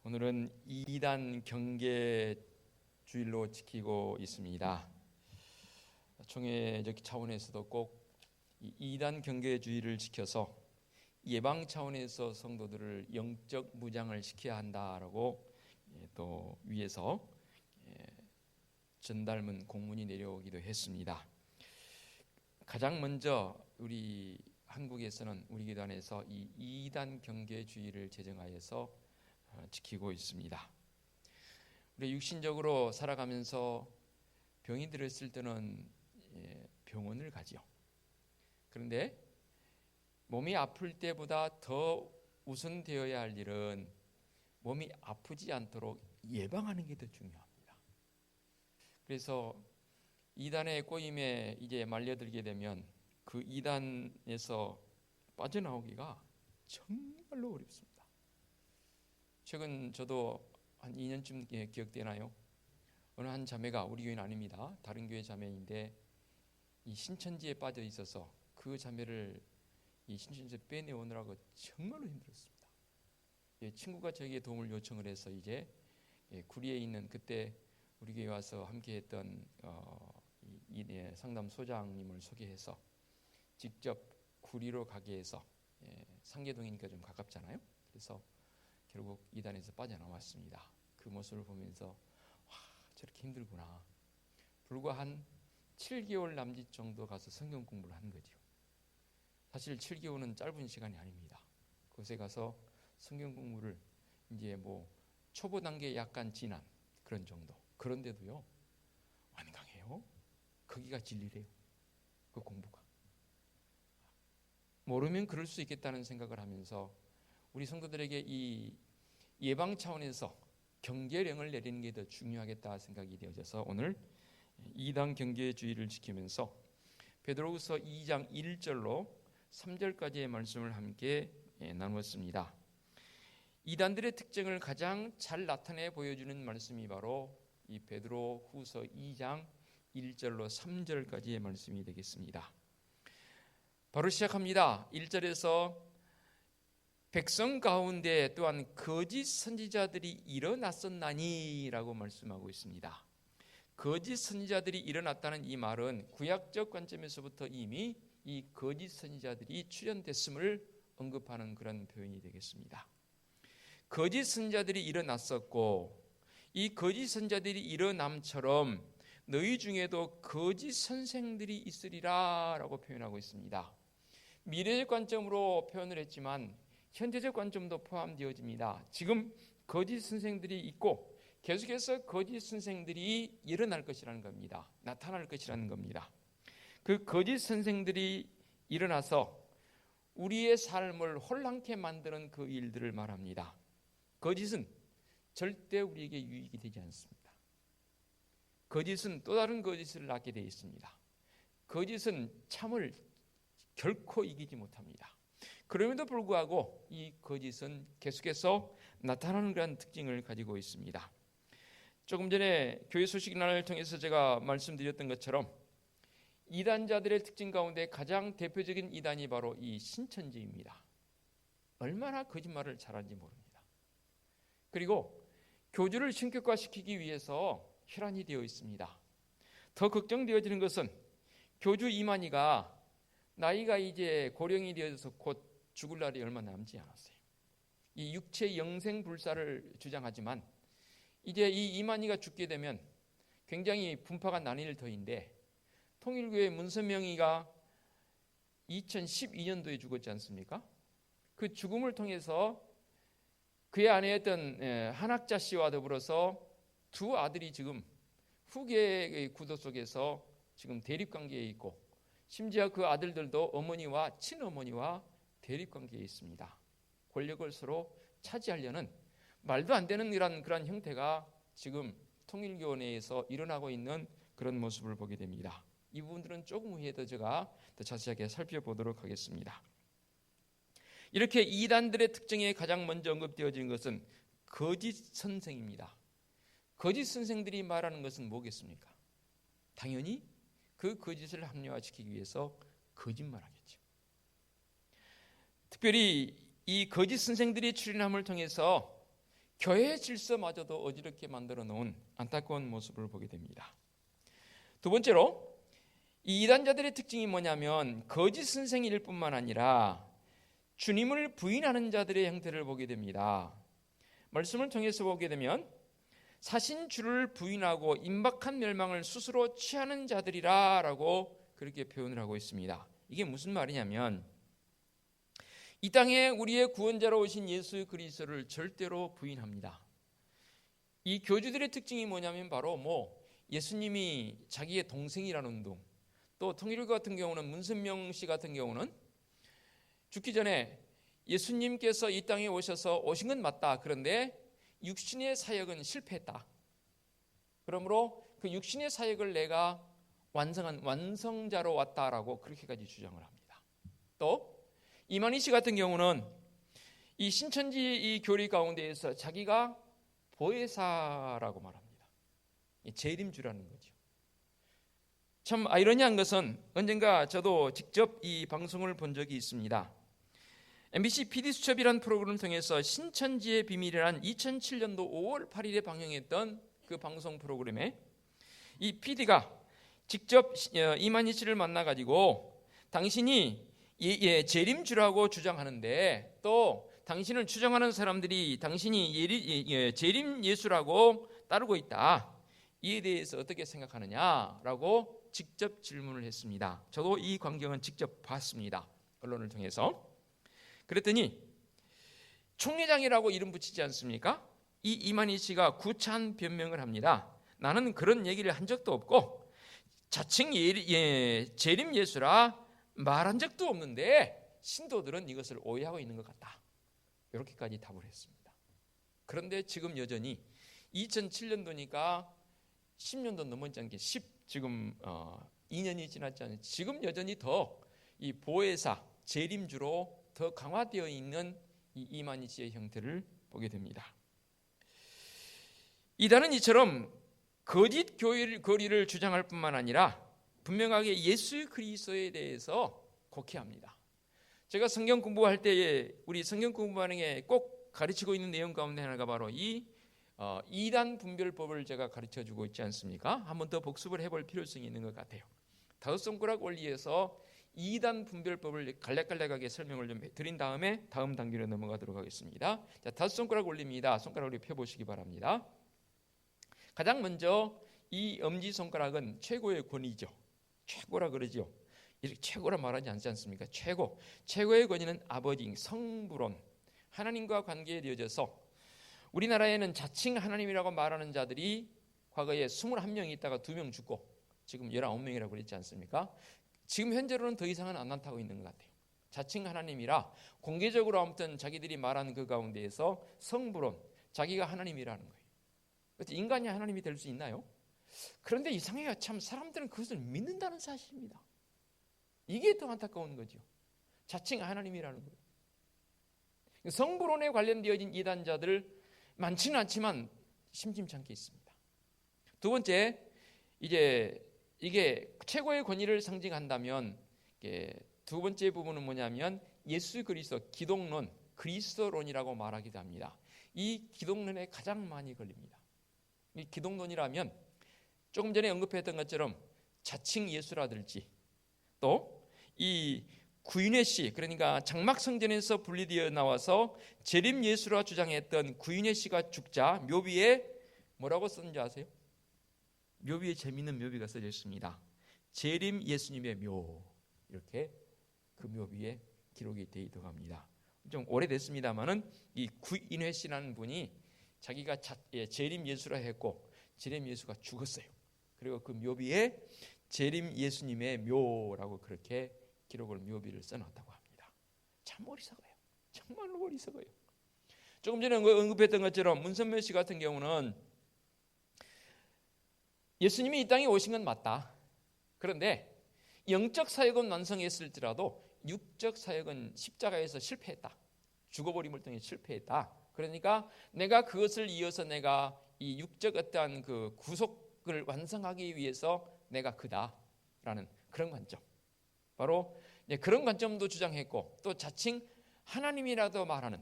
오늘은 2단 경계주일로 지키고 있습니다. 총회적 차원에서도 꼭 이 2단 경계주의를 지켜서 예방 차원에서 성도들을 영적 무장을 시켜야 한다라고 또 위에서 전달문 공문이 내려오기도 했습니다. 가장 먼저 우리 한국에서는 우리 교단에서 이 2단 경계주의를 제정하여서 지키고 있습니다. 우리 육신적으로 살아가면서 병이 들었을 때는 병원을 가죠. 그런데 몸이 아플 때보다 더 우선되어야 할 일은 몸이 아프지 않도록 예방하는 게 더 중요합니다. 그래서 2단의 꼬임에 이제 말려들게 되면 그 2단에서 빠져나오기가 정말로 어렵습니다. 최근 저도 한 2년쯤 기억되나요? 어느 한 자매가, 우리 교회는 아닙니다, 다른 교회 자매인데 이 신천지에 빠져 있어서 그 자매를 이 신천지에서 빼내오느라고 정말로 힘들었습니다. 친구가 저에게 도움을 요청을 해서 이제 구리에 있는, 그때 우리 교회 와서 함께했던 상담 소장님을 소개해서 직접 구리로 가게 해서, 상계동이니까 좀 가깝잖아요. 그래서 결국 2단에서 빠져나왔습니다. 그 모습을 보면서 와, 저렇게 힘들구나. 불과 한 7개월 남짓 정도 가서 성경 공부를 한 거죠. 사실 7개월은 짧은 시간이 아닙니다. 그곳에 가서 성경 공부를 이제 뭐 초보 단계에 약간 지난 그런 정도. 그런데도요, 완강해요. 거기가 진리래요. 그 공부가. 모르면 그럴 수 있겠다는 생각을 하면서 우리 성도들에게 이 예방 차원에서 경계령을 내리는 게 더 중요하겠다 생각이 되어져서 오늘 2단 경계주의를 지키면서 베드로후서 2장 1절로 3절까지의 말씀을 함께 나누었습니다. 2단들의 특징을 가장 잘 나타내 보여주는 말씀이 바로 이 베드로후서 2장 1절로 3절까지의 말씀이 되겠습니다. 바로 시작합니다. 1절에서 백성 가운데 또한 거짓 선지자들이 일어났었나니 라고 말씀하고 있습니다. 거짓 선지자들이 일어났다는 이 말은 구약적 관점에서부터 이미 이 거짓 선지자들이 출현됐음을 언급하는 그런 표현이 되겠습니다. 거짓 선지자들이 일어났었고 이 거짓 선지자들이 일어남처럼 너희 중에도 거짓 선생들이 있으리라 라고 표현하고 있습니다. 미래적 관점으로 표현을 했지만 현재적 관점도 포함되어집니다. 지금 거짓 선생들이 있고 계속해서 거짓 선생들이 일어날 것이라는 겁니다. 나타날 것이라는 겁니다. 그 거짓 선생들이 일어나서 우리의 삶을 혼란케 만드는 그 일들을 말합니다. 거짓은 절대 우리에게 유익이 되지 않습니다. 거짓은 또 다른 거짓을 낳게 되어 있습니다. 거짓은 참을 결코 이기지 못합니다. 그럼에도 불구하고 이 거짓은 계속해서 나타나는 그런 특징을 가지고 있습니다. 조금 전에 교회 소식날을 통해서 제가 말씀드렸던 것처럼 2단자들의 특징 가운데 가장 대표적인 2단이 바로 이 신천지입니다. 얼마나 거짓말을 잘하는지 모릅니다. 그리고 교주를 신격화시키기 위해서 혈안이 되어 있습니다. 더 걱정되어지는 것은 교주 이만희가 나이가 이제 고령이 되어서 곧 죽을 날이 얼마 남지 않았어요. 이 육체 영생 불사를 주장하지만 이제 이 이만희가 죽게 되면 굉장히 분파가 나뉠 터인데, 통일교회 문선명이가 2012년도에 죽었지 않습니까? 그 죽음을 통해서 그의 아내였던 한학자 씨와 더불어서 두 아들이 지금 후계의 구도 속에서 지금 대립관계에 있고, 심지어 그 아들들도 어머니와 친어머니와 대립관계에 있습니다. 권력을 서로 차지하려는 말도 안 되는 그런 형태가 지금 통일교 내에서 일어나고 있는 그런 모습을 보게 됩니다. 이 부분들은 조금 후에 제가 더 자세하게 살펴보도록 하겠습니다. 이렇게 2단들의 특징에 가장 먼저 언급되어진 것은 거짓 선생입니다. 거짓 선생들이 말하는 것은 뭐겠습니까? 당연히 그 거짓을 합리화시키기 위해서 거짓말하겠죠. 특별히 이 거짓 선생들이 출현함을 통해서 교회의 질서마저도 어지럽게 만들어 놓은 안타까운 모습을 보게 됩니다. 두 번째로 이 이단자들의 특징이 뭐냐면 거짓 선생일 뿐만 아니라 주님을 부인하는 자들의 형태를 보게 됩니다. 말씀을 통해서 보게 되면 사신주를 부인하고 임박한 멸망을 스스로 취하는 자들이라 라고 그렇게 표현을 하고 있습니다. 이게 무슨 말이냐면 이 땅에 우리의 구원자로 오신 예수 그리스도를 절대로 부인합니다. 이 교주들의 특징이 뭐냐면 바로 예수님이 자기의 동생이라는 둥, 또 통일교 같은 경우는 문선명 씨 같은 경우는 죽기 전에 예수님께서 이 땅에 오신 건 맞다. 그런데 육신의 사역은 실패했다. 그러므로 그 육신의 사역을 내가 완성한 완성자로 왔다라고 그렇게까지 주장을 합니다. 또 이만희 씨 같은 경우는 이 신천지 이 교리 가운데에서 자기가 보혜사라고 말합니다. 재림주라는 거죠. 참 아이러니한 것은 언젠가 저도 직접 이 방송을 본 적이 있습니다. MBC PD수첩이라는 프로그램을 통해서 신천지의 비밀이란 2007년도 5월 8일에 방영했던 그 방송 프로그램에 이 PD가 직접 이만희 씨를 만나가지고 당신이 재림주라고 주장하는데 또 당신을 추정하는 사람들이 당신이 재림 예수라고 따르고 있다. 이에 대해서 어떻게 생각하느냐라고 직접 질문을 했습니다. 저도 이 광경은 직접 봤습니다. 언론을 통해서. 그랬더니 총회장이라고 이름 붙이지 않습니까? 이 이만희 씨가 구차한 변명을 합니다. 나는 그런 얘기를 한 적도 없고 자칭 재림 예수라 말한 적도 없는데 신도들은 이것을 오해하고 있는 것 같다. 이렇게까지 답을 했습니다. 그런데 지금 여전히 2007년도니까 10년도 넘었지 않게 지금 2년이 지났지 않습니까? 지금 여전히 더 이 보혜사 재림주로 더 강화되어 있는 이 이만희 씨의 형태를 보게 됩니다. 이단은 이처럼 거짓 교리를 주장할 뿐만 아니라 분명하게 예수 그리스도에 대해서 곡해합니다. 제가 성경 공부할 때에 우리 성경 공부하는 게 꼭 가르치고 있는 내용 가운데 하나가 바로 이 이단 분별법을 제가 가르쳐주고 있지 않습니까? 한 번 더 복습을 해볼 필요성이 있는 것 같아요. 다섯 손가락 원리에서 이단 분별법을 간략간략하게 설명을 좀 드린 다음에 다음 단계로 넘어가도록 하겠습니다. 자, 다섯 손가락 원리입니다. 손가락을 펴보시기 바랍니다. 가장 먼저 이 엄지손가락은 최고의 권위죠. 최고라 그러죠. 이렇게 최고라 말하지 않지 않습니까? 최고의 권위는 아버지, 성부론, 하나님과 관계에 되어져서 우리나라에는 자칭 하나님이라고 말하는 자들이 과거에 21명이 있다가 2명 죽고 지금 19명이라고 그랬지 않습니까? 지금 현재로는 더 이상은 안 나타나고 있는 것 같아요. 자칭 하나님이라 공개적으로 아무튼 자기들이 말하는 그 가운데에서 성부론, 자기가 하나님이라는 거예요. 인간이 하나님이 될 수 있나요? 그런데 이상해요. 참 사람들은 그것을 믿는다는 사실입니다. 이게 더 안타까운 거죠. 자칭 하나님이라는 거예요. 성부론에 관련되어진 이단자들 많지는 않지만 심심찮게 있습니다. 두 번째, 이제 이게 최고의 권위를 상징한다면 두 번째 부분은 뭐냐면 예수 그리스도, 기독론, 그리스도론이라고 말하기도 합니다. 이 기독론에 가장 많이 걸립니다. 이 기독론이라면 조금 전에 언급했던 것처럼 자칭 예수라든지 또 이 구윤회 씨, 그러니까 장막성전에서 분리되어 나와서 재림 예수라 주장했던 구윤회 씨가 죽자 묘비에 뭐라고 썼는지 아세요? 묘비에 재미있는 묘비가 써져 있습니다. 재림 예수님의 묘, 이렇게 그 묘비에 기록이 되어 있다고 합니다. 좀 오래됐습니다만은 이 구윤회 씨라는 분이 자기가 재림 예수라 했고 재림 예수가 죽었어요. 그리고 그 묘비에 재림 예수님의 묘라고 그렇게 기록을 묘비를 써놨다고 합니다. 참 어리석어요. 정말로 어리석어요. 조금 전에 언급했던 것처럼 문선명 씨 같은 경우는 예수님이 이 땅에 오신 건 맞다. 그런데 영적 사역은 완성했을지라도 육적 사역은 십자가에서 실패했다. 죽어버림을 통해 실패했다. 그러니까 내가 그것을 이어서 내가 이 육적 어떠한 그 구속을 완성하기 위해서 내가 그다라는 그런 관점. 바로 그런 관점도 주장했고 또 자칭 하나님이라도 말하는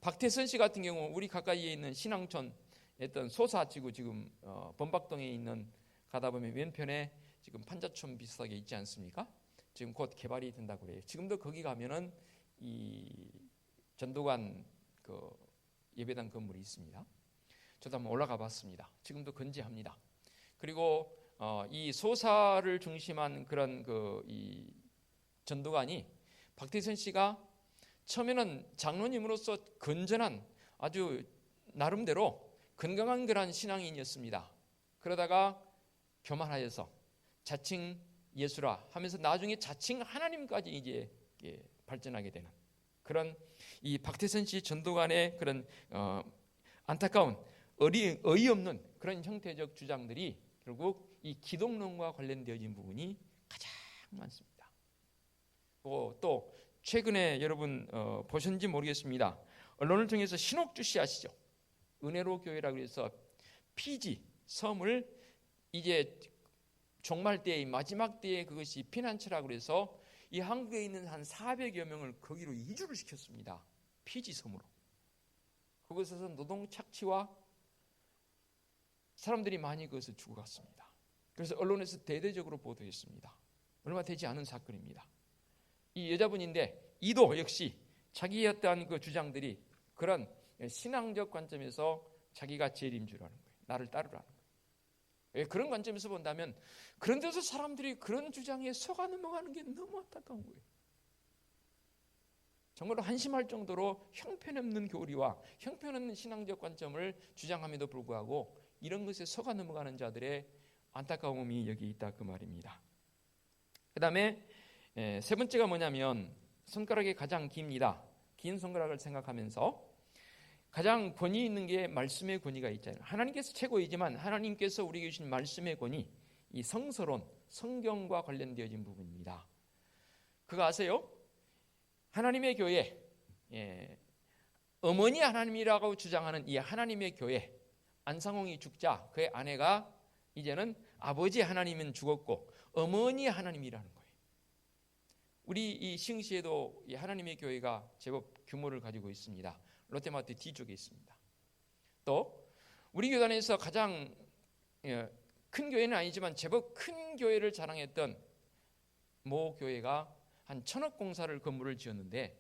박태선 씨 같은 경우 우리 가까이에 있는 신앙촌 했던 소사지구 지금 범박동에 있는 가다 보면 왼편에 지금 판자촌 비슷하게 있지 않습니까? 지금 곧 개발이 된다고 그래요. 지금도 거기 가면은 이 전도관 그 예배당 건물이 있습니다. 저도 한번 올라가 봤습니다. 지금도 건재합니다. 그리고 이 소사를 중심한 그런 이 전도관이 박태선 씨가 처음에는 장로님으로서 건전한 아주 나름대로 건강한 그런 신앙인이었습니다. 그러다가 교만하여서 자칭 예수라 하면서 나중에 자칭 하나님까지 이제 발전하게 되는 그런 이 박태선 씨 전도관의 그런 안타까운 어이없는 그런 형태적 주장들이 결국 이 기독론과 관련되어진 부분이 가장 많습니다. 또 최근에 여러분 보셨는지 모르겠습니다. 언론을 통해서 신옥주 씨 아시죠? 은혜로 교회라고 해서 피지 섬을 이제 종말 때의 마지막 때에 그것이 피난처라고 해서 이 한국에 있는 한 400여 명을 거기로 이주를 시켰습니다. 피지 섬으로. 그곳에서 노동 착취와 사람들이 많이 그것을 죽어갔습니다. 그래서 언론에서 대대적으로 보도했습니다. 얼마 되지 않은 사건입니다. 이 여자분인데 이도 역시 자기의 어떠한 그 주장들이 그런 신앙적 관점에서 자기가 제일인 줄 아는 거예요. 나를 따르라는 거예요. 그런 관점에서 본다면 그런 데서 사람들이 그런 주장에 속아 넘어가는 게 너무 안타까운 거예요. 정말로 한심할 정도로 형편없는 교리와 형편없는 신앙적 관점을 주장함에도 불구하고 이런 것에 속아 넘어가는 자들의 안타까움이 여기 있다 그 말입니다. 그 다음에 세 번째가 뭐냐면 손가락이 가장 깁니다. 긴 손가락을 생각하면서 가장 권위 있는 게 말씀의 권위가 있잖아요. 하나님께서 최고이지만 하나님께서 우리에게 주신 말씀의 권위, 이 성서론, 성경과 관련되어진 부분입니다. 그거 아세요? 하나님의 교회, 어머니 하나님이라고 주장하는 이 하나님의 교회, 안상홍이 죽자 그의 아내가 이제는 아버지 하나님은 죽었고 어머니 하나님이라는 거예요. 우리 이 시흥시에도 이 하나님의 교회가 제법 규모를 가지고 있습니다. 롯데마트 뒤쪽에 있습니다. 또 우리 교단에서 가장 큰 교회는 아니지만 제법 큰 교회를 자랑했던 모 교회가 한 1,000억 공사를 건물을 지었는데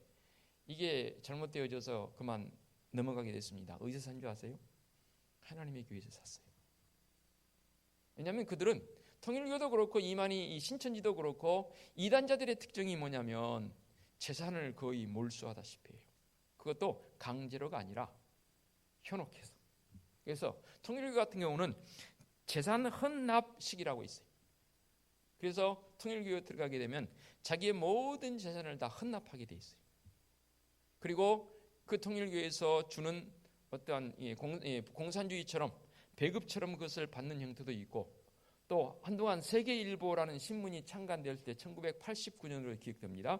이게 잘못되어져서 그만 넘어가게 됐습니다. 어디서 산 줄 아세요? 하나님의 교회에서 샀어요. 왜냐하면 그들은 통일교도 그렇고 이만희 신천지도 그렇고 이단자들의 특징이 뭐냐면 재산을 거의 몰수하다시피 해요. 그것도 강제로가 아니라 현혹해서. 그래서 통일교 같은 경우는 재산 헌납식이라고 있어요. 그래서 통일교에 들어가게 되면 자기의 모든 재산을 다 헌납하게 돼 있어요. 그리고 그 통일교에서 주는 어떠한 공산주의처럼 배급처럼 그것을 받는 형태도 있고 또 한동안 세계일보라는 신문이 창간되었을 때 1989년으로 기억됩니다.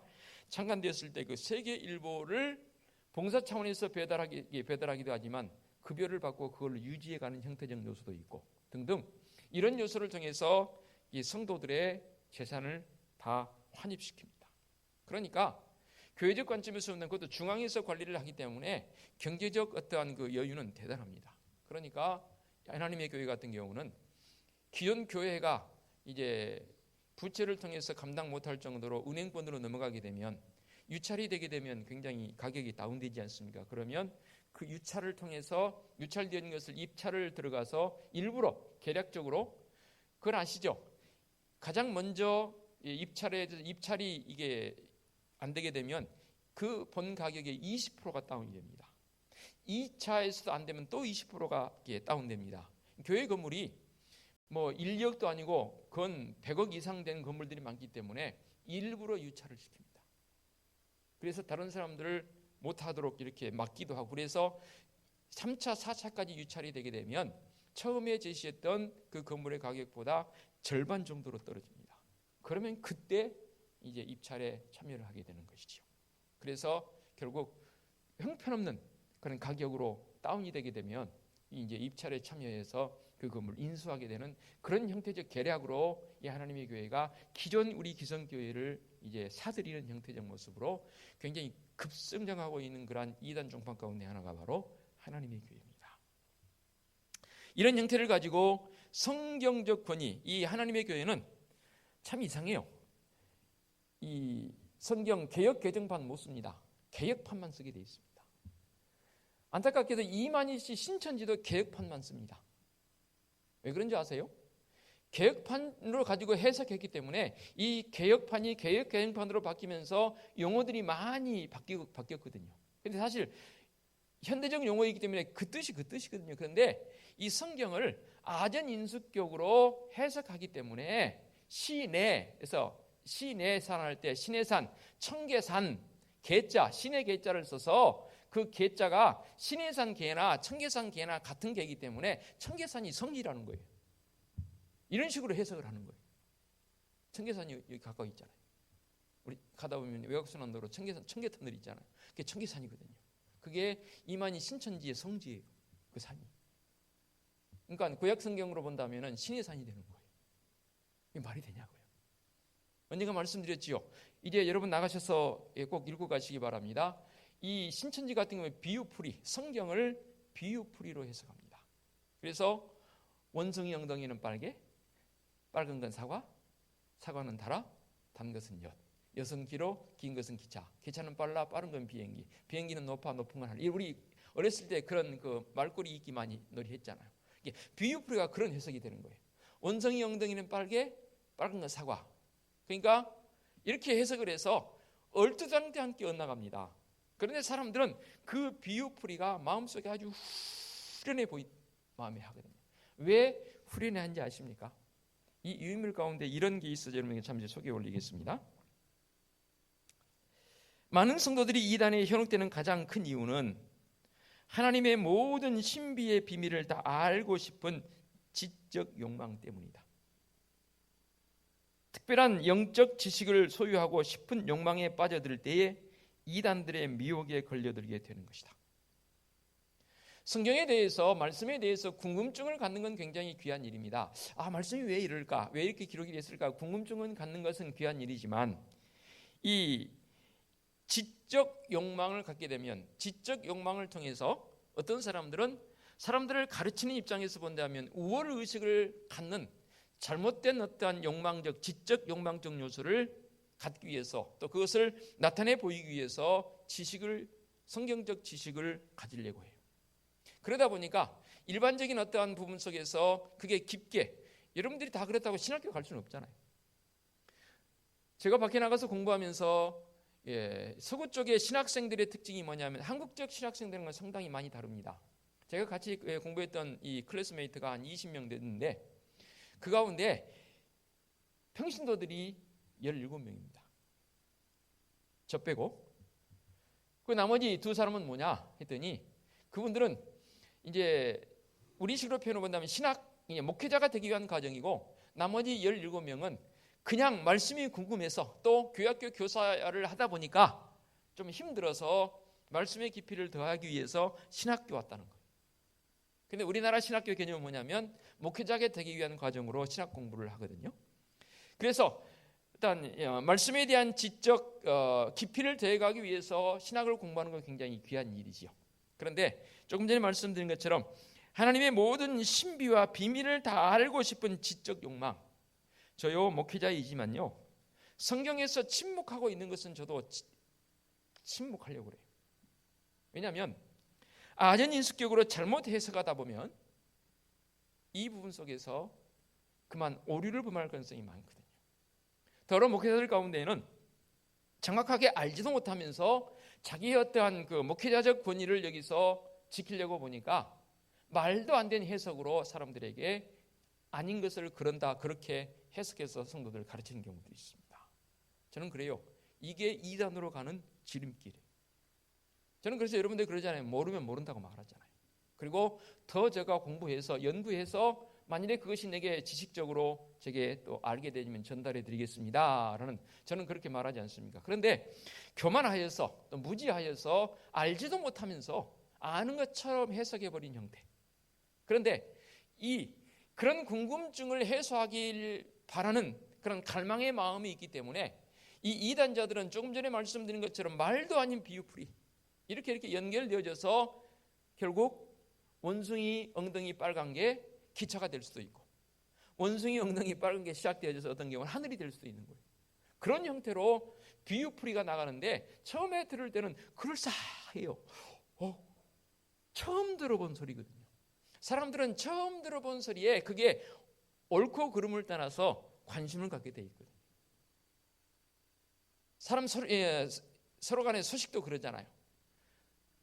창간되었을 때 그 세계일보를 봉사 차원에서 배달하기도 하지만 급여를 받고 그걸 유지해가는 형태적 요소도 있고 등등 이런 요소를 통해서 이 성도들의 재산을 다 환입시킵니다. 그러니까 교회적 관점에서 보면 그것도 중앙에서 관리를 하기 때문에 경제적 어떠한 그 여유는 대단합니다. 그러니까 하나님의 교회 같은 경우는 기존 교회가 이제 부채를 통해서 감당 못할 정도로 은행권으로 넘어가게 되면 유찰이 되게 되면 굉장히 가격이 다운되지 않습니까? 그러면 그 유찰을 통해서 유찰된 것을 입찰을 들어가서 일부러 계략적으로 그걸 아시죠? 가장 먼저 입찰이 이게 안 되게 되면 그 본 가격의 20%가 다운이 됩니다. 2차에서도 안 되면 또 20%가 다운됩니다. 교회 건물이 뭐 1억도 아니고 건 100억 이상 된 건물들이 많기 때문에 일부러 유찰을 시킵니다. 그래서 다른 사람들을 못하도록 이렇게 막기도 하고 그래서 3차, 4차까지 유찰이 되게 되면 처음에 제시했던 그 건물의 가격보다 절반 정도로 떨어집니다. 그러면 그때 이제 입찰에 참여를 하게 되는 것이죠. 그래서 결국 형편없는 그런 가격으로 다운이 되게 되면 이제 입찰에 참여해서 그 건물을 인수하게 되는 그런 형태적 계략으로 이 하나님의 교회가 기존 우리 기성교회를 이제 사들이는 형태적 모습으로 굉장히 급성장하고 있는 그러한 이단 종파 가운데 하나가 바로 하나님의 교회입니다. 이런 형태를 가지고 성경적 권위, 이 하나님의 교회는 참 이상해요. 이 성경 개역 개정판 못 씁니다. 개역판만 쓰게 되어 있습니다. 안타깝게도 이만희 씨 신천지도 개역판만 씁니다. 왜 그런지 아세요? 개역판으로 가지고 해석했기 때문에 이 개역판이 개역 개정판으로 바뀌면서 용어들이 많이 바뀌었거든요. 그런데 사실 현대적 용어이기 때문에 그 뜻이거든요. 그런데 이 성경을 아전인수격으로 해석하기 때문에 시내에서 시내산 할 때 시내산, 청계산, 계자, 신의 계자를 써서 그 계자가 시내산 계나 청계산 계나 같은 계이기 때문에 청계산이 성지라는 거예요. 이런 식으로 해석을 하는 거예요. 청계산이 여기 가까이 있잖아요. 우리 가다 보면 외곽순환도로 청계탄들 있잖아요. 그게 청계산이거든요. 그게 이만희 신천지의 성지예요. 그 산이. 그러니까 구약 성경으로 본다면 신의 산이 되는 거예요. 이게 말이 되냐고요. 언젠가 말씀드렸지요. 이제 여러분 나가셔서 꼭 읽고 가시기 바랍니다. 이 신천지 같은 경우에 비유풀이, 성경을 비유풀이로 해석합니다. 그래서 원숭이 엉덩이는 빨개, 빨간 건 사과, 사과는 달아, 단 것은 엿. 엿은 길어, 긴 것은 기차. 기차는 빨라, 빠른 건 비행기. 비행기는 높아, 높은 건 하늘. 우리 어렸을 때 그런 그 말꼬리 읽기 많이 놀이했잖아요. 비유풀이가 그런 해석이 되는 거예요. 원숭이 엉덩이는 빨개, 빨간 건 사과. 그러니까 이렇게 해석을 해서 얼토당토 함께 엇나갑니다. 그런데 사람들은 그 비유풀이가 마음속에 아주 후련해 보이 마음에 하거든요. 왜 후련해한지 아십니까? 이 유인물 가운데 이런 게 있어서 여러분에게 잠시 소개해 올리겠습니다. 많은 성도들이 이단에 현혹되는 가장 큰 이유는 하나님의 모든 신비의 비밀을 다 알고 싶은 지적 욕망 때문이다. 특별한 영적 지식을 소유하고 싶은 욕망에 빠져들 때에 이단들의 미혹에 걸려들게 되는 것이다. 성경에 대해서, 말씀에 대해서 궁금증을 갖는 건 굉장히 귀한 일입니다. 말씀이 왜 이럴까? 왜 이렇게 기록이 됐을까? 궁금증은 갖는 것은 귀한 일이지만 이 지적 욕망을 갖게 되면, 지적 욕망을 통해서 어떤 사람들은 사람들을 가르치는 입장에서 본다면 우월 의식을 갖는 잘못된 어떠한 욕망적, 지적 욕망적 요소를 갖기 위해서, 또 그것을 나타내 보이기 위해서 지식을, 성경적 지식을 가지려고 해요. 그러다 보니까 일반적인 어떠한 부분 속에서 그게 깊게, 여러분들이 다 그렇다고 신학교 갈 수는 없잖아요. 제가 밖에 나가서 공부하면서 서구 쪽의 신학생들의 특징이 뭐냐면 한국적 신학생들은 상당히 많이 다릅니다. 제가 같이 공부했던 이 클래스메이트가 한 20명 됐는데 그 가운데 평신도들이 17명입니다. 저 빼고. 그 나머지 두 사람은 뭐냐 했더니 그분들은 이제 우리식으로 표현을 본다면 목회자가 되기 위한 과정이고, 나머지 17명은 그냥 말씀이 궁금해서 또 교학교 교사를 하다 보니까 좀 힘들어서 말씀의 깊이를 더하기 위해서 신학교 왔다는 거예요. 근데 우리나라 신학교 개념은 뭐냐면 목회자가 되기 위한 과정으로 신학 공부를 하거든요. 그래서 일단 말씀에 대한 지적 깊이를 더해가기 위해서 신학을 공부하는 건 굉장히 귀한 일이지요. 그런데 조금 전에 말씀드린 것처럼 하나님의 모든 신비와 비밀을 다 알고 싶은 지적 욕망, 저요 목회자이지만요 성경에서 침묵하고 있는 것은 저도 침묵하려고 그래요. 왜냐하면 아전인수격으로 잘못 해석하다 보면 이 부분 속에서 그만 오류를 범할 가능성이 많거든요. 더러 목회자들 가운데에는 정확하게 알지도 못하면서 자기의 어떠한 그 목회자적 권위를 여기서 지키려고 보니까 말도 안 되는 해석으로 사람들에게 아닌 것을 그런다, 그렇게 해석해서 성도들을 가르치는 경우도 있습니다. 저는 그래요. 이게 이단으로 가는 지름길이에요. 저는 그래서 여러분들 그러잖아요. 모르면 모른다고 말하잖아요. 그리고 더 제가 공부해서 연구해서 만일에 그것이 내게 지식적으로 제게 또 알게 되면 전달해 드리겠습니다 라는, 저는 그렇게 말하지 않습니까? 그런데 교만하여서 또 무지하여서 알지도 못하면서 아는 것처럼 해석해 버린 형태, 그런데 그런 궁금증을 해소하길 바라는 그런 갈망의 마음이 있기 때문에 이 이단자들은 조금 전에 말씀드린 것처럼 말도 아닌 비유풀이 이렇게 연결되어져서 결국 원숭이 엉덩이 빨간 게 기차가 될 수도 있고, 원숭이 엉덩이 빨간 게 시작되어져서 어떤 경우는 하늘이 될 수도 있는 거예요. 그런 형태로 비유풀이가 나가는데 처음에 들을 때는 그럴싸해요. 처음 들어본 소리거든요. 사람들은 처음 들어본 소리에 그게 옳고 그름을 떠나서 관심을 갖게 돼 있거든요. 사람 서로 간의 소식도 그러잖아요.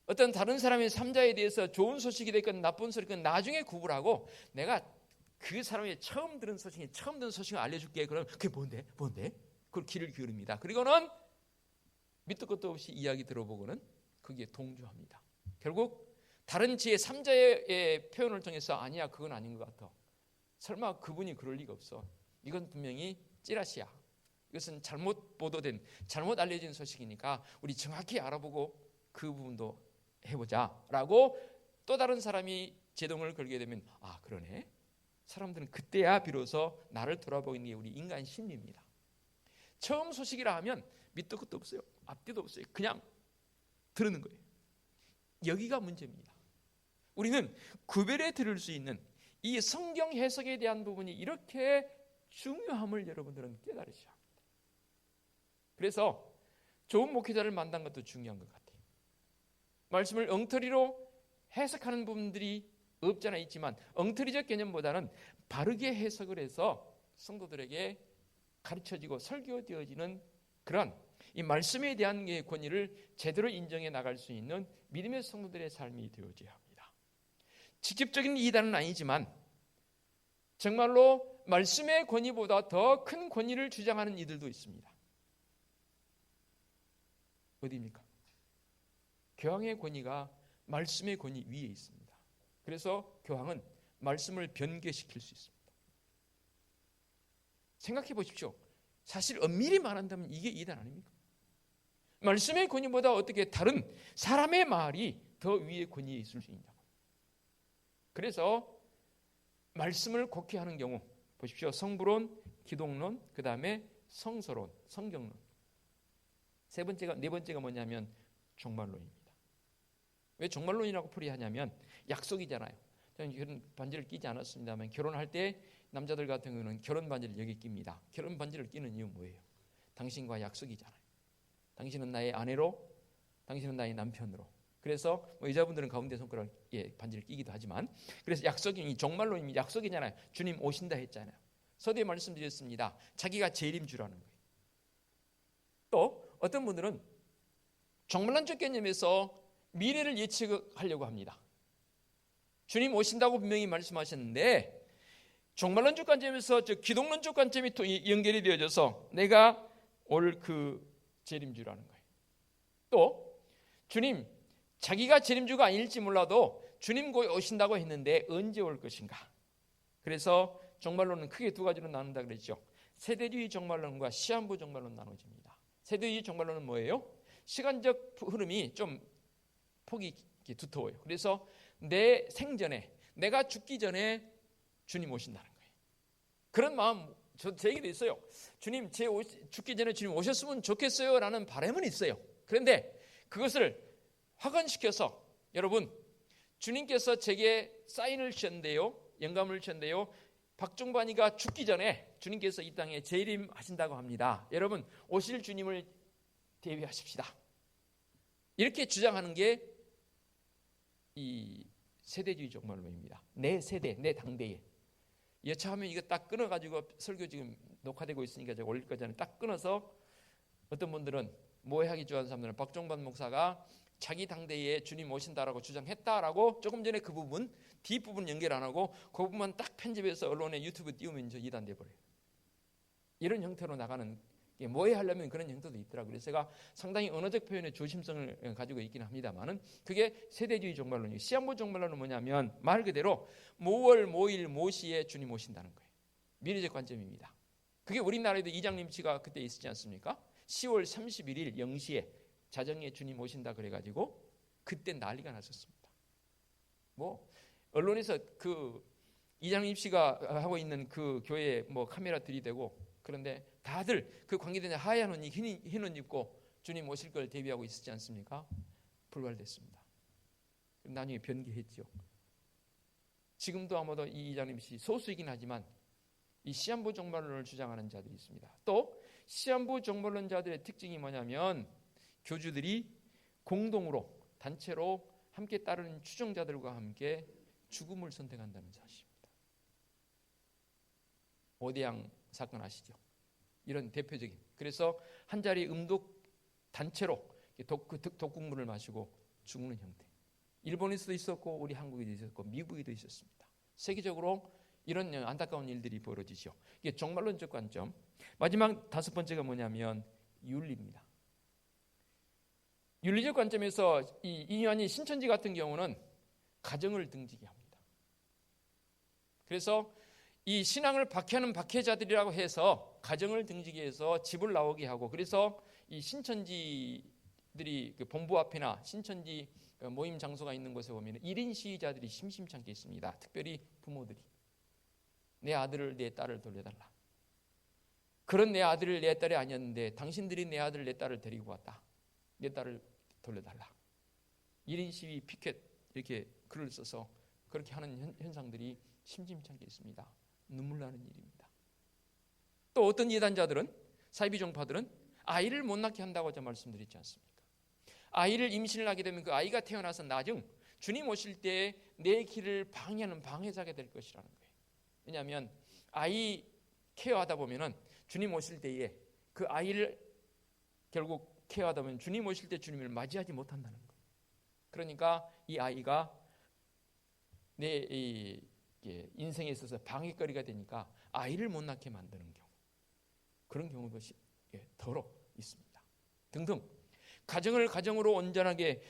어떤 다른 사람의 삶자에 대해서 좋은 소식이 됐건 나쁜 소리건 나중에 구분하고, 내가 그 사람이 처음 들은 소식을 알려줄게. 그러면 그게 뭔데? 그걸 귀를 기울입니다. 그리고는 밑도 끝도 없이 이야기 들어보고는 거기에 동조합니다. 결국 다른 제3자의 표현을 통해서 아니야, 그건 아닌 것 같아. 설마 그분이 그럴 리가 없어. 이건 분명히 찌라시야. 이것은 잘못 보도된, 잘못 알려진 소식이니까 우리 정확히 알아보고 그 부분도 해보자 라고 또 다른 사람이 제동을 걸게 되면, 아 그러네, 사람들은 그때야 비로소 나를 돌아보는 게 우리 인간 심리입니다. 처음 소식이라 하면 밑도 끝도 없어요. 앞뒤도 없어요. 그냥 들으는 거예요. 여기가 문제입니다. 우리는 구별해 들을 수 있는 이 성경 해석에 대한 부분이 이렇게 중요함을 여러분들은 깨달으셔야 합니다. 그래서 좋은 목회자를 만난 것도 중요한 것 같아요. 말씀을 엉터리로 해석하는 부분들이 없잖아 있지만, 엉터리적 개념보다는 바르게 해석을 해서 성도들에게 가르쳐지고 설교되어지는 그런 이 말씀에 대한 권위를 제대로 인정해 나갈 수 있는 믿음의 성도들의 삶이 되어져야 합니다. 직접적인 이단은 아니지만 정말로 말씀의 권위보다 더 큰 권위를 주장하는 이들도 있습니다. 어디입니까? 교황의 권위가 말씀의 권위 위에 있습니다. 그래서 교황은 말씀을 변개시킬 수 있습니다. 생각해 보십시오. 사실 엄밀히 말한다면 이게 이단 아닙니까? 말씀의 권위보다 어떻게 다른 사람의 말이 더 위에 권위에 있을 수 있냐고. 그래서 말씀을 곡해하는 경우 보십시오. 성부론, 기독론, 그 다음에 성서론, 성경론. 네 번째가 뭐냐면 종말론입니다. 왜 종말론이라고 풀이하냐면 약속이잖아요. 저는 결혼 반지를 끼지 않았습니다만 결혼할 때 남자들 같은 경우는 결혼 반지를 여기 낍니다. 결혼 반지를 끼는 이유 뭐예요? 당신과 약속이잖아요. 당신은 나의 아내로, 당신은 나의 남편으로. 그래서 여자분들은 가운데 손가락에 반지를 끼기도 하지만, 그래서 약속이 종말론입니다. 약속이잖아요. 주님 오신다 했잖아요. 서두에 말씀드렸습니다. 자기가 재림주라는 거예요. 또 어떤 분들은 종말론적 개념에서 미래를 예측하려고 합니다. 주님 오신다고 분명히 말씀하셨는데 종말론적 관점에서 기독론적 관점이 또 연결이 되어져서 내가 올 그 재림주라는 거예요. 또 주님, 자기가 재림주가 아닐지 몰라도 주님 곧 오신다고 했는데 언제 올 것인가? 그래서 종말론은 크게 두 가지로 나눈다 그랬죠. 세대주의 종말론과 시한부 종말론 나눠집니다. 세대주의 종말론은 뭐예요? 시간적 흐름이 좀 폭이 두터워요. 그래서 내 생전에, 내가 죽기 전에 주님 오신다는 거예요. 그런 마음 제게도 있어요. 주님, 죽기 전에 주님 오셨으면 좋겠어요 라는 바람은 있어요. 그런데 그것을 확언시켜서, 여러분, 주님께서 제게 사인을 주셨는데요, 영감을 주셨는데요, 박종반이가 죽기 전에 주님께서 이 땅에 재림하신다고 합니다. 여러분, 오실 주님을 대비하십시다. 이렇게 주장하는 게 이 세대주의 종말론입니다. 내 세대, 내 당대에. 여차하면 이거 딱 끊어가지고 설교 지금 녹화되고 있으니까 제가 올릴 거잖아요. 딱 끊어서 어떤 분들은 모해하기 좋아하는 사람들은 박종반 목사가 자기 당대에 주님 오신다라고 주장했다라고 조금 전에 그 부분 뒷부분 연결 안 하고 그 부분만 딱 편집해서 언론에 유튜브 띄우면 이단돼 버려요. 이런 형태로 나가는 모해하려면 그런 형태도 있더라고요. 그래서 제가 상당히 언어적 표현에 조심성을 가지고 있긴 합니다만은 그게 세대주의 종말론이에요. 시한부 종말론은 뭐냐면 말 그대로 모월, 모일, 모시에 주님 오신다는 거예요. 미래적 관점입니다. 그게 우리나라에도 이장님치가 그때 있었지 않습니까? 10월 31일 0시에 자정에 주님 오신다 그래가지고 그때 난리가 났었습니다. 언론에서 그 이장님 씨가 하고 있는 그 교회에 뭐 카메라 들이대고, 그런데 다들 그 관계자들 하얀 옷, 흰 옷 입고 주님 오실 걸 대비하고 있었지 않습니까? 불발됐습니다. 나중에 변개했죠. 지금도 아마도 이 이장님 씨 소수이긴 하지만 이 시한부 종말론을 주장하는 자들이 있습니다. 또 시한부 종말론자들의 특징이 뭐냐면 교주들이 공동으로, 단체로 함께 따르는 추종자들과 함께 죽음을 선택한다는 사실입니다. 오대양 사건 아시죠? 이런 대표적인, 그래서 한 자리 음독 단체로 독국물을 마시고 죽는 형태. 일본에서도 있었고 우리 한국에도 있었고 미국에도 있었습니다. 세계적으로 이런 안타까운 일들이 벌어지죠. 이게 종말론적 관점. 마지막 5번째가 뭐냐면 윤리입니다. 윤리적 관점에서 이 인요한이 신천지 같은 경우는 가정을 등지게 합니다. 그래서 이 신앙을 박해하는 박해자들이라고 해서 가정을 등지게 해서 집을 나오게 하고, 그래서 이 신천지들이 그 본부 앞이나 신천지 모임 장소가 있는 곳에 보면 1인 시위자들이 심심찮게 있습니다. 특별히 부모들이 내 아들을 내 딸을 돌려달라. 그런 내 아들을 내 딸이 아니었는데 당신들이 내 아들 내 딸을 데리고 왔다. 내 딸을 돌려달라. 1인 시위 피켓 이렇게 글을 써서 그렇게 하는 현상들이 심심찮게 있습니다. 눈물 나는 일입니다. 또 어떤 이단자들은, 사이비 종파들은 아이를 못 낳게 한다고 제가 말씀드렸지 않습니까? 아이를 임신을 하게 되면 그 아이가 태어나서 나중 주님 오실 때 내 길을 방해하는 방해자가 될 것이라는 거예요. 왜냐하면 아이 케어하다 보면은 주님 오실 때에 그 아이를 결국 케어하다 보면 주님 오실 때 주님을 맞이하지 못한다는 거예요. 그러니까 이 아이가 내 인생에 있어서 방해거리가 되니까 아이를 못 낳게 만드는 경우, 그런 경우도 더러 있습니다. 등등 가정을 가정으로 온전하게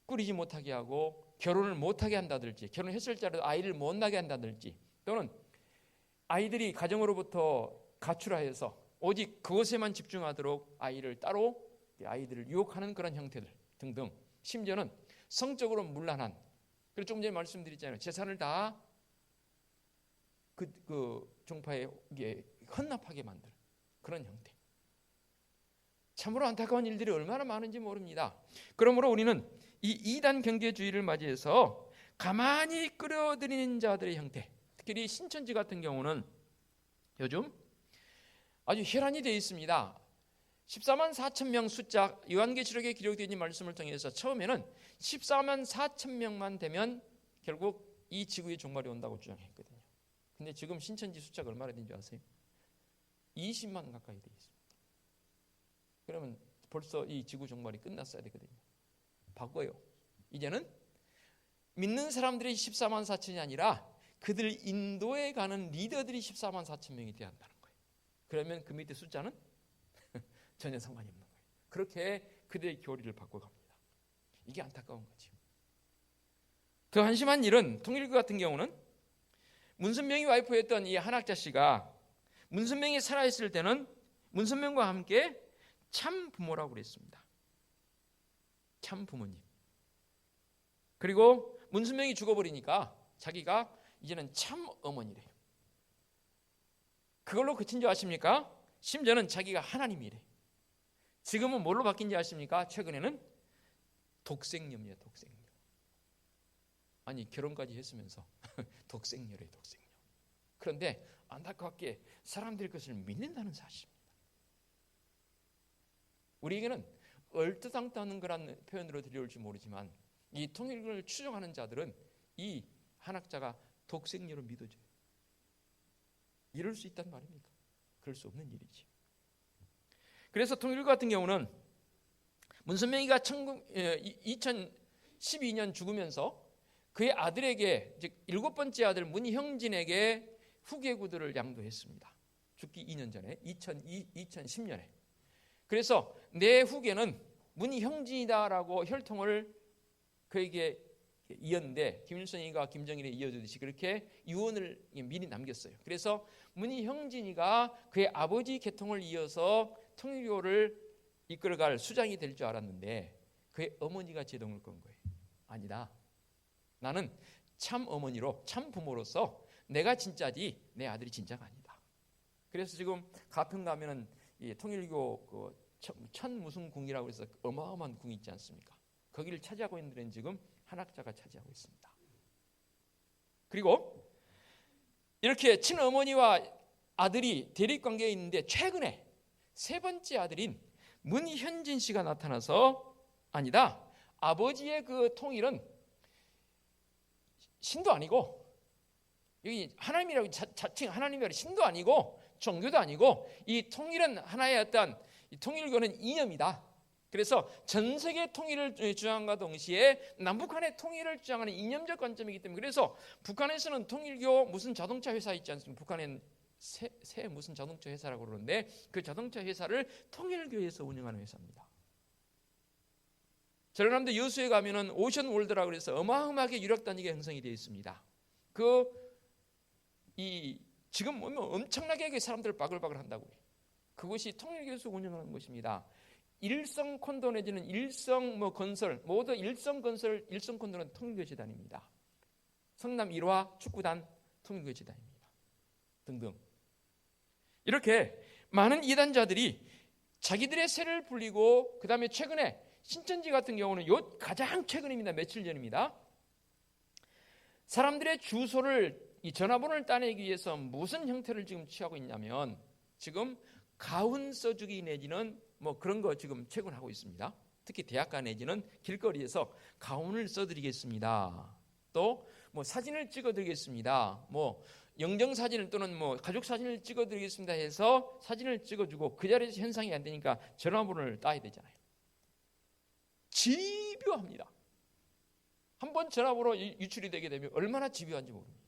꾸리지 못하게 하고 결혼을 못하게 한다든지, 결혼했을 때라도 아이를 못 낳게 한다든지, 또는 아이들이 가정으로부터 가출하여서 오직 그것에만 집중하도록 아이를 따로 아이들을 유혹하는 그런 형태들 등등, 심지어는 성적으로 문란한, 그리고 조금 전에 말씀드렸잖아요. 재산을 다 그 종파에 헌납하게 만드는 그런 형태. 참으로 안타까운 일들이 얼마나 많은지 모릅니다. 그러므로 우리는 이 2단 경계주의를 맞이해서 가만히 끌어들이는 자들의 형태, 특히 신천지 같은 경우는 요즘 아주 혈안이 되어 있습니다. 14만 4천 명 숫자, 요한계시록에 기록되어 있는 말씀을 통해서 처음에는 14만 4천 명만 되면 결국 이 지구의 종말이 온다고 주장했거든요. 근데 지금 신천지 숫자가 얼마나 되는지 아세요? 20만 가까이 되어 있습니다. 그러면 벌써 이 지구 종말이 끝났어야 되거든요. 바꿔요. 이제는 믿는 사람들이 14만 4천이 아니라 그들 인도에 가는 리더들이 14만 4천 명이 돼야 한다는 거예요. 그러면 그 밑에 숫자는 전혀 상관이 없는 거예요. 그렇게 그들의 교리를 바꿔갑니다. 이게 안타까운 거죠. 더 한심한 일은 통일교 같은 경우는 문선명이 와이프였던 이 한학자 씨가 문선명이 살아있을 때는 문선명과 함께 참 부모라고 그랬습니다. 참 부모님. 그리고 문선명이 죽어버리니까 자기가 이제는 참 어머니래요. 그걸로 그친 줄 아십니까? 심지어는 자기가 하나님이래. 지금은 뭘로 바뀐지 아십니까? 최근에는 독생녀입니다. 독생녀. 아니 결혼까지 했으면서 독생녀래, 독생녀. 그런데 안타깝게 사람들이 그것을 믿는다는 사실입니다. 우리에게는 얼토당토하는 그런 표현으로 들려올지 모르지만 이 통일교를 추종하는 자들은 이 한학자가 독생녀로 믿어져요. 이럴 수 있단 말입니까? 그럴 수 없는 일이지. 그래서 통일교 같은 경우는 문선명이가 2012년 죽으면서 그의 아들에게, 즉 7번째 아들 문형진에게 후계구들을 양도했습니다. 죽기 2년 전에 2010년에. 그래서 내 후계는 문형진이다라고 혈통을 그에게 이었는데 김일성이가 김정일에 이어주듯이 그렇게 유언을 미리 남겼어요. 그래서 문형진이가 그의 아버지 계통을 이어서 통일교를 이끌어갈 수장이 될 줄 알았는데 그의 어머니가 제동을 건 거예요. 아니다. 나는 참 어머니로 참 부모로서 내가 진짜지 내 아들이 진짜가 아니다. 그래서 지금 가평 가면은 이 통일교 그 천 무슨 궁이라고 해서 어마어마한 궁이 있지 않습니까? 거기를 차지하고 있는 데는 지금 한학자가 차지하고 있습니다. 그리고 이렇게 친어머니와 아들이 대립관계에 있는데 최근에 세 번째 아들인 문현진 씨가 나타나서 아니다, 아버지의 그 통일은 신도 아니고 여기 하나님이라고 자칭 하나님이라고 신도 아니고 종교도 아니고 이 통일은 하나의 어떤 이 통일교는 이념이다. 그래서 전 세계 통일을 주장함과 동시에 남북한의 통일을 주장하는 이념적 관점이기 때문에 그래서 북한에서는 통일교 무슨 자동차 회사 있지 않습니까? 북한엔 새 무슨 자동차 회사라고 그러는데 그 자동차 회사를 통일교에서 운영하는 회사입니다. 전라남도 여수에 가면은 오션월드라고 해서 어마어마하게 유력단지가 형성이 되어 있습니다. 지금 엄청나게 사람들을 바글바글 한다고요. 그것이 통일교에서 운영하는 것입니다. 일성 콘도 내지는 일성 건설 모두 일성 콘도는 통일교 재단입니다. 성남 일화 축구단 통일교 재단입니다. 등등. 이렇게 많은 이단자들이 자기들의 세를 불리고 그 다음에 최근에 신천지 같은 경우는 가장 최근입니다. 며칠 전입니다. 사람들의 주소를 이 전화번호를 따내기 위해서 무슨 형태를 지금 취하고 있냐면 지금 가훈 써주기 내지는 그런 거 지금 채굴하고 있습니다. 특히 대학가 내지는 길거리에서 가훈을 써드리겠습니다. 또 사진을 찍어드리겠습니다. 영정사진을 또는 가족 사진을 찍어드리겠습니다 해서 사진을 찍어주고 그 자리에서 현상이 안 되니까 전화번호를 따야 되잖아요. 집요합니다. 한번 전화번호 유출이 되게 되면 얼마나 집요한지 모릅니다.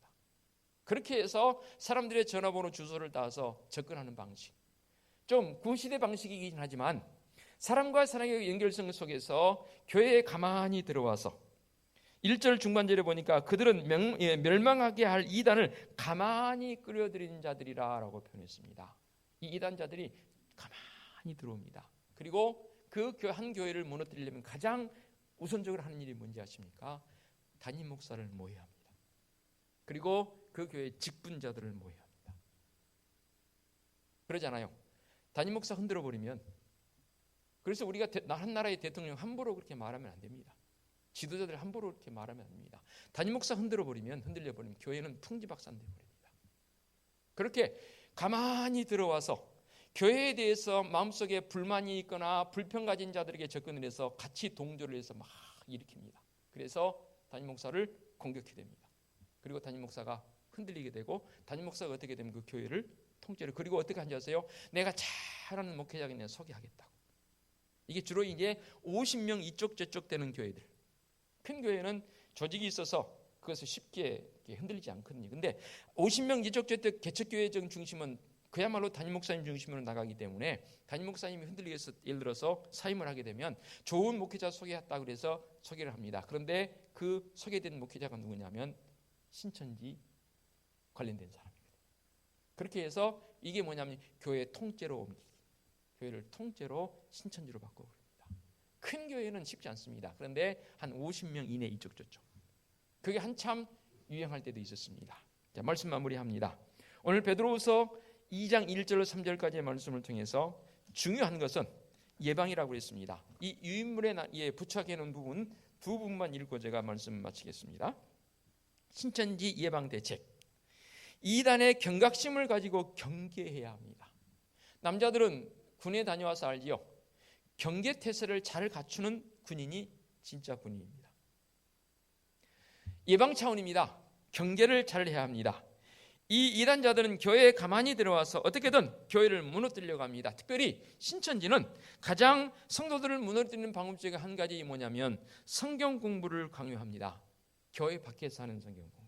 그렇게 해서 사람들의 전화번호 주소를 따서 접근하는 방식, 좀 구시대 방식이긴 하지만 사람과 사람의 연결성 속에서 교회에 가만히 들어와서 1절 중반절에 보니까 그들은 멸망하게 할 이단을 가만히 끌어들이는 자들이라고 표현했습니다. 이 이단자들이 가만히 들어옵니다. 그리고 그 한 교회를 무너뜨리려면 가장 우선적으로 하는 일이 뭔지 아십니까? 담임 목사를 모여야 합니다. 그리고 그 교회의 직분자들을 모여야 합니다. 그러잖아요. 담임 목사 흔들어 버리면, 그래서 우리가 한 나라의 대통령 함부로 그렇게 말하면 안 됩니다. 지도자들 함부로 그렇게 말하면 안 됩니다. 담임 목사 흔들려 버리면 교회는 풍지박산 돼 버립니다. 그렇게 가만히 들어와서 교회에 대해서 마음속에 불만이 있거나 불평 가진 자들에게 접근을 해서 같이 동조를 해서 막 일으킵니다. 그래서 담임 목사를 공격해 됩니다. 그리고 담임 목사가 흔들리게 되고 담임 목사가 어떻게 되면 그 교회를 통째로, 그리고 어떻게 한지 아세요? 내가 잘하는 목회자가 그냥 소개하겠다고. 이게 주로 이제 50명 이쪽 저쪽 되는 교회들. 큰 교회는 조직이 있어서 그것을 쉽게 흔들리지 않거든요. 근데 50명 이쪽 저쪽 개척교회적 중심은 그야말로 담임 목사님 중심으로 나가기 때문에 담임 목사님이 흔들리게 해서 예를 들어서 사임을 하게 되면 좋은 목회자 소개했다고 그래서 소개를 합니다. 그런데 그 소개된 목회자가 누구냐면 신천지 관련된 사람이거든요. 그렇게 해서 이게 뭐냐면 교회 통째로 옮기기, 교회를 통째로 신천지로 바꿔버립니다. 큰 교회는 쉽지 않습니다. 그런데 한 50명 이내 이쪽 저쪽, 그게 한참 유행할 때도 있었습니다. 자, 말씀 마무리합니다. 오늘 베드로후서 2장 1절로 3절까지의 말씀을 통해서 중요한 것은 예방이라고 했습니다. 이 유인물에 부착해 놓은 부분 두 부분만 읽고 제가 말씀 마치겠습니다. 신천지 예방 대책. 이단의 경각심을 가지고 경계해야 합니다. 남자들은 군에 다녀와서 알지요. 경계태세를 잘 갖추는 군인이 진짜 군인입니다. 예방 차원입니다. 경계를 잘 해야 합니다. 이 이단자들은 교회에 가만히 들어와서 어떻게든 교회를 무너뜨리려고 합니다. 특별히 신천지는 가장 성도들을 무너뜨리는 방법 중에 한 가지 뭐냐면 성경 공부를 강요합니다. 교회 밖에서 하는 성경 공부.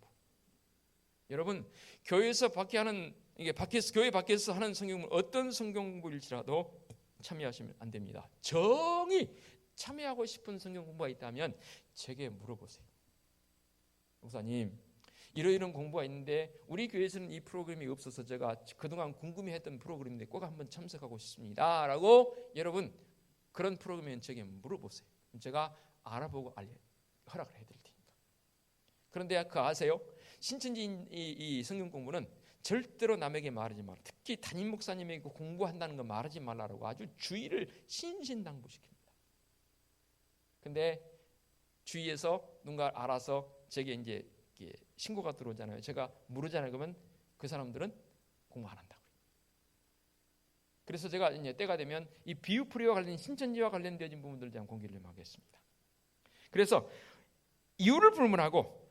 여러분, 교회에서 교회 밖에서 하는 성경 공부, 어떤 성경 공부일지라도 참여하시면 안 됩니다. 정히 참여하고 싶은 성경 공부가 있다면 제게 물어보세요. 목사님, 이런 공부가 있는데 우리 교회에서는 이 프로그램이 없어서 제가 그동안 궁금해했던 프로그램인데 꼭 한번 참석하고 싶습니다 라고 여러분 그런 프로그램은 제게 물어보세요. 제가 알아보고 허락을 해드릴 테니까. 그런데 그 아세요? 신천지 이 성경 공부는 절대로 남에게 말하지 마라. 특히 담임 목사님에게 공부한다는 거 말하지 말라라고 아주 주의를 신신당부시킵니다. 근데 주위에서 누군가 알아서 제게 이제 신고가 들어오잖아요. 제가 물으잖아요. 그러면 그 사람들은 공부 안 한다고. 그래서 제가 이제 때가 되면 이 비유풀이와 관련 신천지와 관련되어진 부분들을 제가 공개를 좀 하겠습니다. 그래서 이유를 불문하고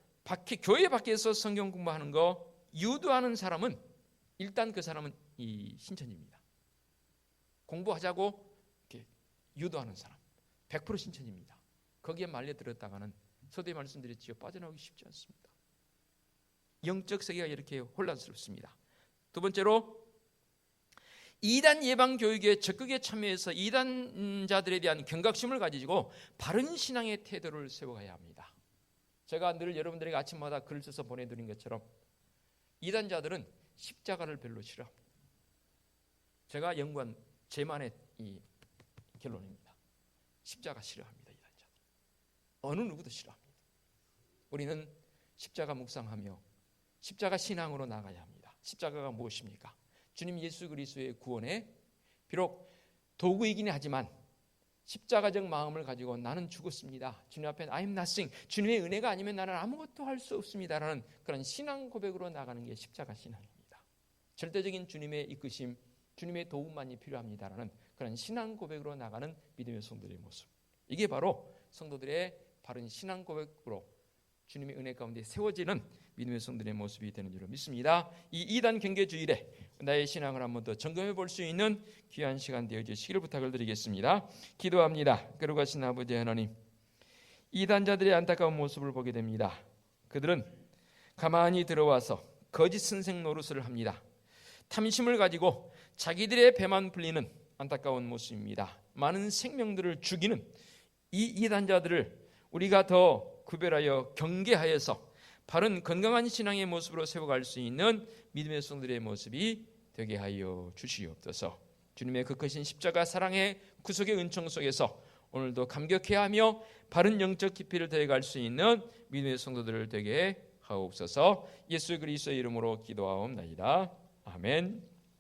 교회 밖에서 성경 공부하는 거 유도하는 사람은 일단 그 사람은 이 신천지입니다. 공부하자고 이렇게 유도하는 사람 100% 신천지입니다. 거기에 말려들었다가는 서두에 말씀드렸지요. 빠져나오기 쉽지 않습니다. 영적 세계가 이렇게 혼란스럽습니다. 두 번째로 이단 예방 교육에 적극에 참여해서 이단자들에 대한 경각심을 가지고 바른 신앙의 태도를 세워가야 합니다. 제가 늘 여러분들에게 아침마다 글을 써서 보내드린 것처럼 이단자들은 십자가를 별로 싫어합니다. 제가 연구한 제만의 이 결론입니다. 십자가 싫어합니다. 이단자들 어느 누구도 싫어합니다. 우리는 십자가 묵상하며 십자가 신앙으로 나가야 합니다. 십자가가 무엇입니까? 주님 예수 그리스도의 구원에 비록 도구이긴 하지만 십자가적 마음을 가지고 나는 죽었습니다. 주님 앞에 I'm nothing. 주님의 은혜가 아니면 나는 아무것도 할 수 없습니다라는 그런 신앙 고백으로 나가는 게 십자가 신앙입니다. 절대적인 주님의 이끄심, 주님의 도움만이 필요합니다라는 그런 신앙 고백으로 나가는 믿음의 성도들의 모습. 이게 바로 성도들의 바른 신앙 고백으로 주님의 은혜 가운데 세워지는 믿음의 성도들의 모습이 되는 줄로 믿습니다. 이 이단 경계 주일에 나의 신앙을 한 번 더 점검해 볼 수 있는 귀한 시간 되어 주시기를 부탁을 드리겠습니다. 기도합니다. 거룩하신 아버지 하나님, 이단자들의 안타까운 모습을 보게 됩니다. 그들은 가만히 들어와서 거짓 선생 노릇을 합니다. 탐심을 가지고 자기들의 배만 불리는 안타까운 모습입니다. 많은 생명들을 죽이는 이 이단자들을 우리가 더 구별하여 경계하여서 바른 건강한 신앙의 모습으로 세워갈 수 있는 믿음의 성도들의 모습이 되게 하여 주시옵소서. 주님의 그 크신 십자가 사랑의 구속의 은총 속에서 오늘도 감격해하며 바른 영적 깊이를 더해갈 수 있는 믿음의 성도들을 되게 하옵소서. 예수 그리스도의 이름으로 기도하옵나이다. 아멘.